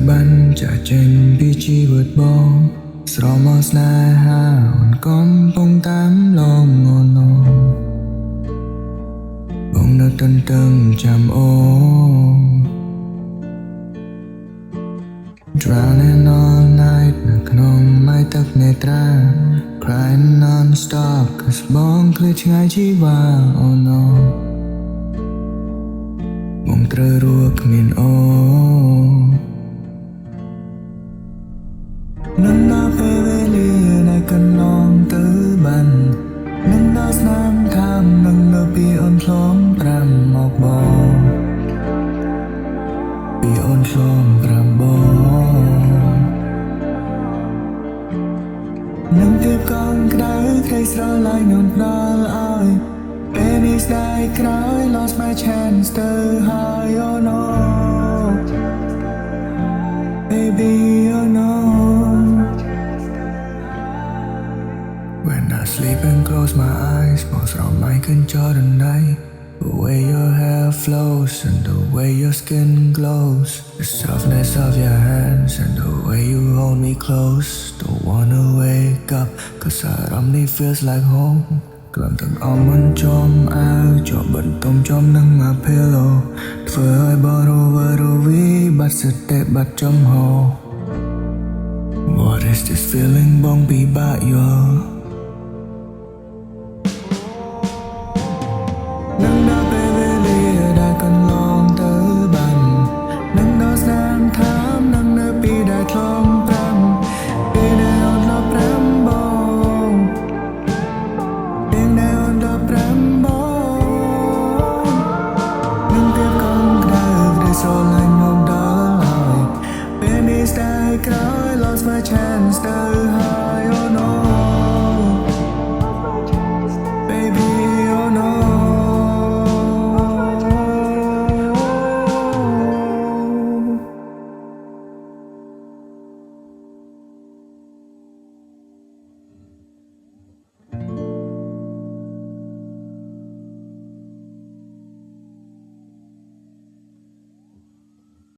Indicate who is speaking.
Speaker 1: បានចាក់ចេញពីជីវិតបងស្រមោលស្នេហាអូនកំពុងតាមលងងងបងនៅទន្ទឹងចាំអូន Drowning all night នៅក្នុងម៉ៃទឹកនេត្រា Crying non-stop cause បងឃ្លាតឆ្ងាយជីវ៉ា Oh no បងត្រូវរស់គ្មានអូននឹងដល់ពេលវេលាដែលកន្លងទៅបាននឹងដល់ស្នាមខាំនឹងនៅពីអូនឆ្លង5មកបងពីអូនឆ្លង5បងនឹងភាពកងក្ដៅក្ដីស្រឡាញ់នោះដល់ឲ្យពេលនេះស្ដាយក្រោយ Lost my chance to high oh no baby oh no When I sleep and close my eyes មកស្រមៃឃើញចរណៃ The way your hair flows and the way your skin glows The softness of your hands and the way you hold me close Don't wanna wake up cause អារម្មណ៍នេះ feels like home ក្លំទាំងអមមិនចំអាវជាប់បន្ទំចំនឹង my pillow ធ្វើឲ្យបងរវើរវីបាត់សតិបាត់ចំហ What is this feeling បងពិបាកយល់នឹងដល់ពេលវេលាដែលកន្លងទៅបាននឹងដល់ស្នាមខាំនឹងនៅពីដែលឆ្លង5ពេលដែលអូនដល់5បងពេលដែលអូនដល់5បងនឹងភាពកងក្ដៅក្ដីស្រ